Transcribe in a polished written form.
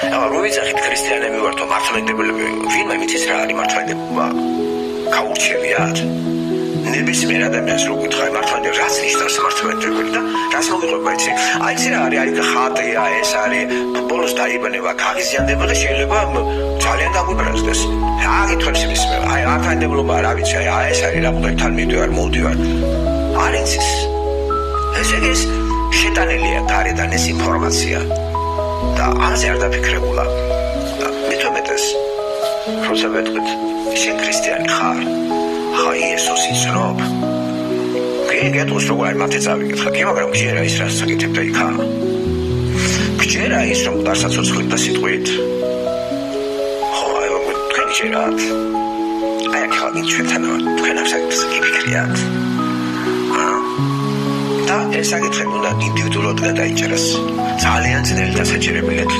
რო ვიძახით ქრისტიანები ვართ, მართლმადიდებლები, ვინმე მიცის რა არის მართლმადიდებლობა? გაურჩევიათ? ნებისმიერ ადამიანს რო გითხარი მართლმადიდებლობა, რაც ნიშნავს მართლმადიდებელი და რას მოგიყვება იცი? აი იცი რა არის, აი ხატია, ეს არის, ბოლოს დაიბანება, გაღიზიანდება და შეიძლება ძალიან დაგვიბრაზდეს. რა გითხებს იმის მე? აი მართლმადიდებლობა რა ვიცი, აი ეს არის რა მოდელთან მიდივარ, მოვდივარ. არ იცის. ესე ის შეტანილია გარედან ეს ინფორმაცია. და ამაზე არ დაფიქრებულა. მithom მეტეს როცა ვეთქვით, შენ ქრისტიანი ხარ? ხა იესოს იცნობ? გეტყვის როგორ არის მათე წავიკითხა, კი მაგრამ გჯერა ის რაც საკეთებ და იქა. გჯერა ის რომ დასაცოცხლით და სიტყვით. ხო, აი თქვენ გჯერათ. აი ახლა ჩვენთან თქვენ ამ საკითხს გიფიქრიათ. და ეს საკითხი უნდა ინდივიდუალურად გადაიჭერას. ძალიან ძნელი დასაჭერებელია თუ